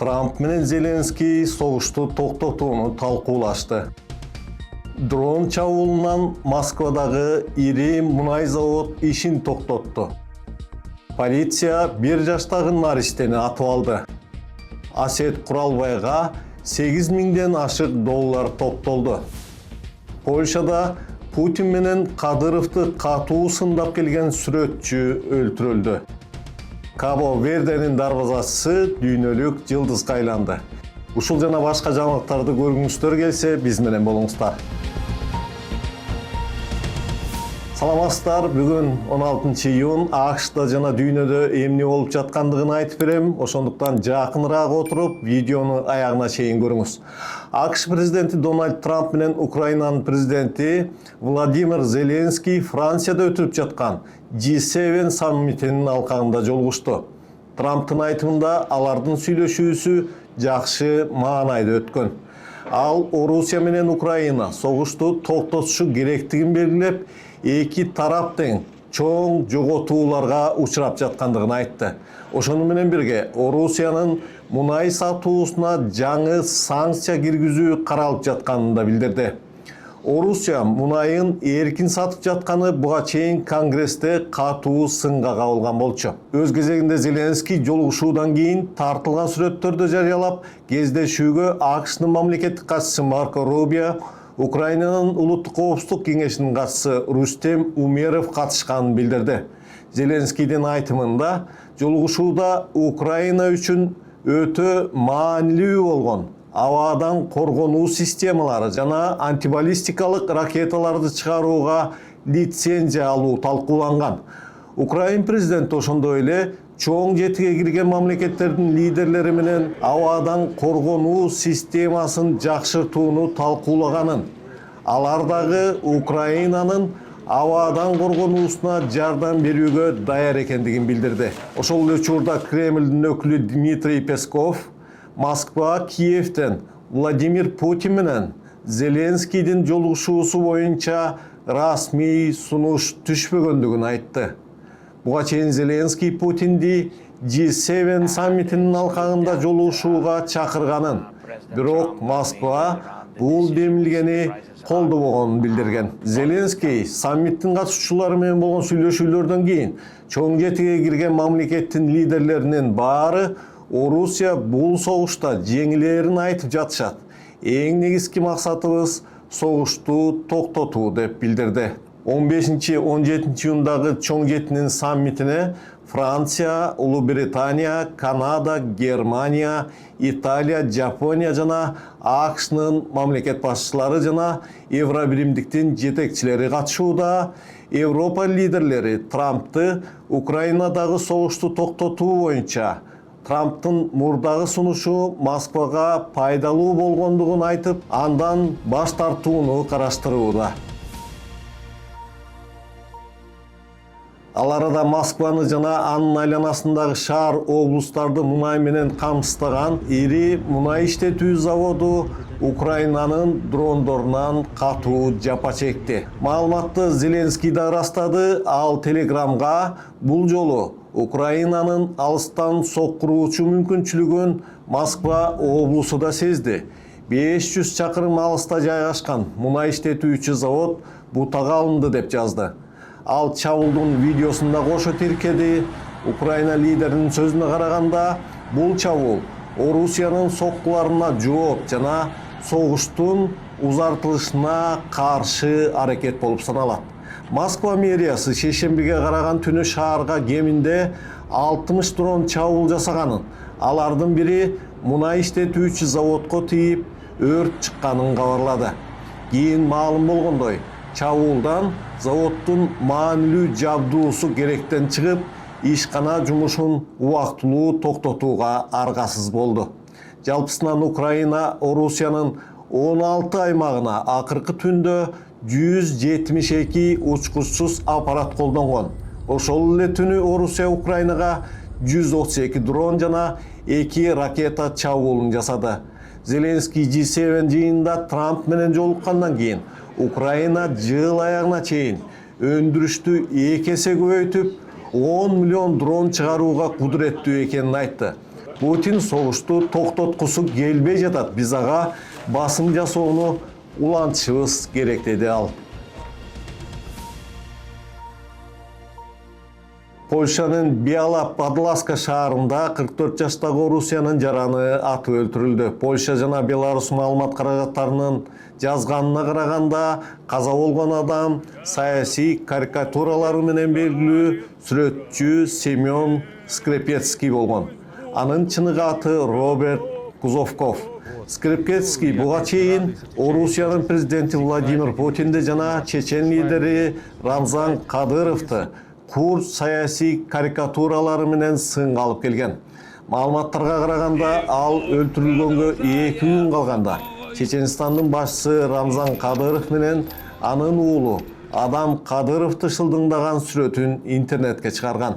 Tramp менен Зеленский согушту токтотууну талкуулашты. Дрон чабуулунан Москвадагы ири мунай завод ишин токтотту. Полиция 1 жаштагы нариштени атып алды. Асет Куралбайга 8 миңден ашык доллар топтолду. Польшада Путин менен Кадыровду катуу сындап келген сүрөтчү өлтүрүлдү. Кабо-Верденин дарбазасы дүйнөлүк жылдызга айланды. Ушул жана башка жаңылыктарды көргүңүздөр келсе, биз менен болуңуздар. Саламатсыздар, бүгүн 16 июнь АКШда жана дүйнөдө эмне болуп жаткандыгын айтып берем. Ошондуктан жакыныраак отуруп, видеону аягына чейин көрүңүз. АКШ президенти Дональд Трамп менен Украинанын президенти Владимир Зеленский Францияда өтүп жаткан G7 саммитинин алкагында жолугушту. Трамптын айтымында алардын сүйлөшүүсү жакшы маанайда өткөн. Ал Орусия менен Украина согушту токтотушу керектигин белгилеп, эки тарап тең чоң жоготууларга учурап жаткандыгын айтты. Ошону менен бирге Орусиянын мунай сатуусуна жаңы санкция киргизүү каралып жатканын да билдирди. Орусия мунайын эркин сатып жатканы буга чейин Конгрессте катуу сынга кабылган болчу. Өз кезегинде Зеленский жолугушуудан кийин тартылган сүрөттөрдү жарыялап, кездешүүгө АКШнын мамлекеттик катчысы Марко Рубио, Украинанын улуттук коопсуздук кеңешинин катчысы Рустем Умеров катышканын билдирди. Зеленскийдин айтымында, жолугушууда Украина үчүн өтө маанилүү болгон абадан коргонуу системалары жана антибаллистикалык ракеталарды чыгарууга лицензия алуу талкууланган. Украин президенти ошондой эле чоң жетиге кирген мамлекеттердин лидерлери менен абадан коргонуу системасын жакшыртууну талкуулаганын, алар дагы Украинанын абадан коргонуусуна жардам берүүгө даяр экендигин билдирди. Ошол эле учурда Кремлдин өкүлү Дмитрий Песков Москва Киевтен Владимир Путин менен Зеленскийдин жолугушуусу боюнча расмий сунуш түшпөгөндүгүн айтты. Буга чейин Зеленский Путинди G7 саммитинин алкагында жолугушууга чакырганын, бирок Москва бул демилгени колдобогонун билдирген. Зеленский саммиттин катышуучулары менен болгон сүйлөшүүлөрдөн кийин чоң жетиге кирген мамлекеттин лидерлеринин баары Орусия бул согушта жеңилерин айтып жатышат. Эң негизги максатыбыз согушту токтотуу деп билдирди. 15-17 июндагы чоң жетинин саммитине Франция, Улуу Британия, Канада, Германия, Италия, Жапония жана АКШнын мамлекет башчылары жана Евробиримдиктин жетекчилери катышууда. Европа лидерлери Трампты Украинадагы согушту токтотуу боюнча Трамптын мурдагы сунушу Москвага пайдалуу болгондугун айтып, андан баш тартууну караштырууда. Ал арада Москваны жана анын айланасындагы шаар облустарды мунай менен камсыздаган ири мунай иштетүү заводу Украинанын дрондорунан катуу жапа чекти. Маалыматты Зеленский да ырастады. Ал Телеграмга бул жолу Украинанын алыстан соккуруучу мүмкүнчүлүгүн Москва облусу да сезди. 500 чакырым алыста жайгашкан мунай иштетүүчү завод бутага алынды деп жазды. Ал чабуулдун видеосунда кошо тиркеди. Украина лидеринин сөзүнө караганда, бул чабуул Орусиянын соккуларына жооп жана согуштун узартылышына каршы аракет болуп саналат. Москва мэриясы шейшембиге караган түнү шаарга кеминде 60 дрон чабуул жасаганын, алардын бири мунай иштетүүчү заводко тийип, өрт чыкканын кабарлады. Кийин маалым болгондой, чабуулдан заводдун маанилүү жабдуусу керектен чыгып, ишкана жумушун убактылуу токтотууга аргасыз болду. Жалпысынан Украина Орусиянын 16 аймагына акыркы түндө 172 учкучсуз аппарат колдонгон. Ошол эле түнү Орусия Украинага 132 дрон жана 2 ракета чабуулун жасады. Зеленский G7 жыйынында Трамп менен жолуккандан кийин Украина жыл аягына чейин өндүрүштү 2 эсе көбөйтүп 10 миллион дрон чыгарууга кудуреттүү экенин айтты. Putin soğuştu toktotkusu gelbey жатат. Biz ağa basım жасоону улантышыбыз керек dedi al. Polşanın Biala-Podlaska şaharında 44 жаштагы Rusiyanın жараны атып өлтүрүлдү. Польша жана Беларусь маалымат каражаттарынын жазганына караганда каза болгон адам саясий карикатуралары менен белгилүү сүрөтчү Семен Скрипецкий болгон. Анын чыныгы аты Роберт Кузовков. Скрипецкий буга чейин Орусиянын президенти Владимир Путинди жана чечен лидери Рамзан Кадыровду курд саясий карикатуралары менен сынга алып келген. Маалыматтарга караганда ал өлтүрүлгөнгө 2 күн калганда Чеченстандын башчысы Рамзан Кадыров менен анын уулу Адам Кадыров тышылдыңдаган сүрөтүн интернетке чыгарган.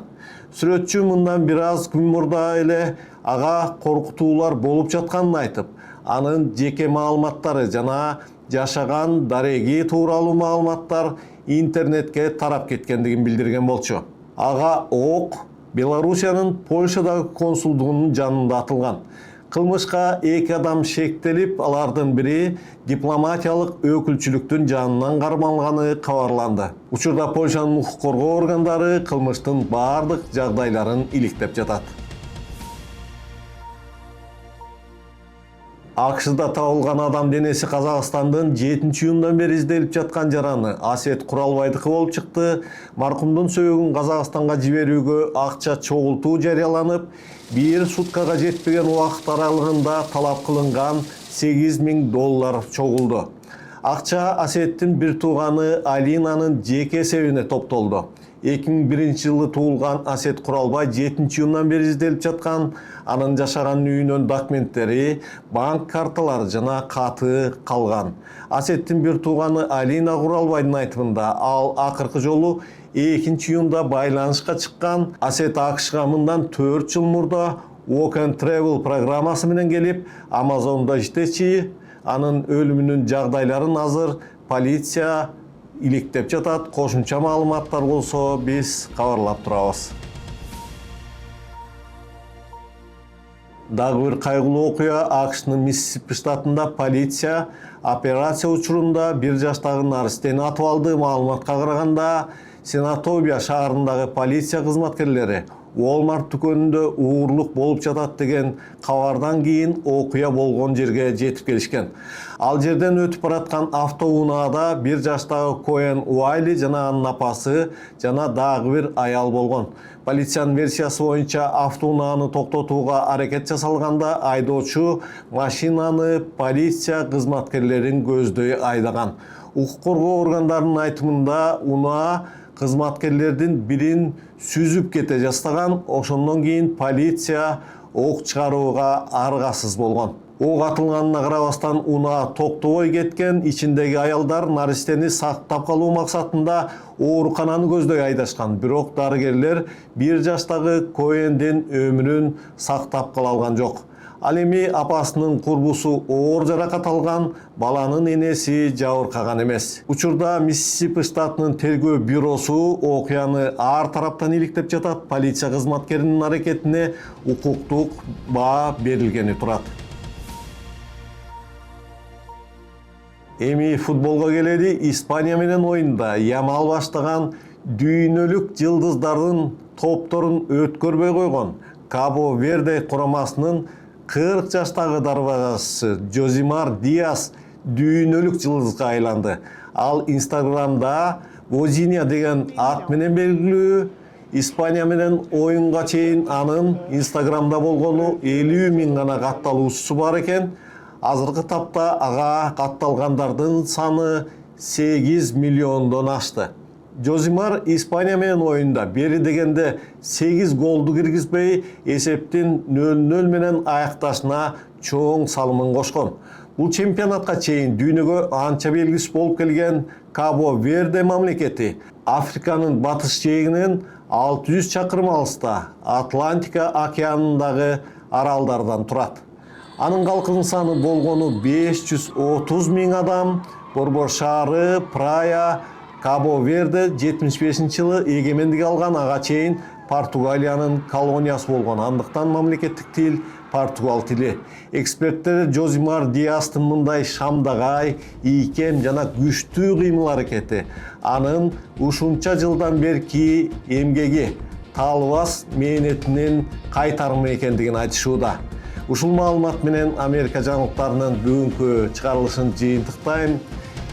Сүрөтчү мындан бир аз күн мурда эле ага коркутуулар болуп жатканын айтып, анын жеке маалыматтары жана жашаган дареги тууралуу маалыматтар интернетке тарап кеткендигин билдирген болчу. Ага ок Белоруссиянын Польшадагы консулдугунун жанында атылган. Кылмышка 2 адам шектелип, алардын бири дипломатиялык өкүлчүлүктүн жанынан кармалганы кабарланды. Учурда Польшанын укук коргоо органдары кылмыштын бардык жагдайларын иликтеп жатат. АКШда табылган адам денеси Казакстандын 7-июндан бери изделип жаткан жараны Асет Куралбайдыкы болуп чыкты. Маркумдун сөөгүн Казакстанга жиберүүгө акча чогултуу жарыяланып, 1 суткага жетпеген убакыт аралыгында талап кылынган $8.000 чогулду. Акча Асеттин бир тууганы Алинанын жеке эсебине топтолду. 2001-жылы туулган Асет Куралбай 7-июндан бери изделип жаткан, анын жашаган үйүнөн документтери, банк карталары жана каты калган. Асеттин бир тууганы Алина Куралбайдын айтымында ал акыркы жолу 2-июнда байланышка чыккан. Асет АКШга мындан 4 жыл мурда Walk and Travel программасы менен келип, Amazon'da иштечи, анын өлүмүнүн жагдайларын азыр полиция иликтеп жатат. Кошумча маалыматтар болсо биз кабарлап турабыз. Дагы бир кайгылуу окуя. АКШнын Миссисипи штатында полиция операция учурунда 1 жаштагы наристени атып алды. Маалыматка караганда Сенатобия шаарындагы полиция кызматкерлери Walmart дүкөнүндө уурлук болуп жатат деген кабардан кийин окуя болгон жерге жетип келишкен. Ал жерден өтүп бараткан автоунаада 1 жаштагы Коэн Уайли жана анын апасы жана дагы бир аял болгон. Полициянын версиясы боюнча автоунааны токтотууга аракет жасалганда айдоочу машинаны полиция кызматкерлерин көздөй айдаган. Укук коргоо органдарынын айтымында унаа кызматкерлердин бирин сүзүп кете жастаган. Ошондон кийин полиция ок чыгарууга аргасыз болгон. Ок атылганына карабастан унаа токтобой кеткен. Ичиндеги аялдар наристени сактап калуу максатында оорукананы көздөй айдашкан. Бирок дарыгерлер 1 жаштагы Коэндин өмүрүн сактап кала алган жок. Ал эми апасынын курбусу оор жаракат алган, баланын энеси жабыркаган эмес. Учурда Миссисипи штатынын тергөө бюросу окуяны ар тараптан иликтеп жатат. Полиция кызматкеринин аракетине укуктук баа берилгени турат. Эми футболго келели. Испания менен оюнда Ямал баштаган дүйнөлүк жылдыздардын топторун өткөрбөй койгон Кабо Верде курамасынын 40 жаштагы дарбазасы Жозимар Диас дүйнөлүк жылдызга айланды. Ал Инстаграмда Возиния деген ат менен белгилүү. Испания менен оюнга чейин анын Инстаграмда болгону 50.000 гана катталуучусу бар экен. Азыркы тапта ага катталгандардын саны 8 миллиондон ашты. Жозимар Испания менен оюнда бери дегенде 8 голду киргизбей, эсептин 0-0 менен аякташына чоң салымын кошкон. Бул чемпионатка чейин дүйнөгө анча белгисиз болуп келген Кабо Верде мамлекети Африканын батыш жээгинен 600 чакырым алыста Атлантика океанындагы аралдардан турат. Анын калкынын саны болгону 530.000 адам. Борбор шаары Прая Кабо Верде 75-жылы эгемендик алган. Ага чейин Португалиянын колониясы болгон, андыктан мамлекеттик тил португал тили. Эксперттер Жозимар Диастын мындай шамдагай, ийкем жана күчтүү кыймыл аракети анын ушунча жылдан берки эмгеги, таалбас мээнетинин кайтарымы экендигин айтышууда. Ушул маалымат менен Америка жаңылыктарынын бүгүнкү чыгарылышын жыйынтыктайм.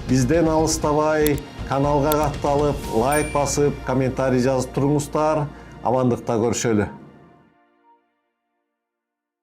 Бизден алыстабай, каналга катталып, лайк басып, комментарий жазып туруңуздар. Амандыкта көрүшөлү.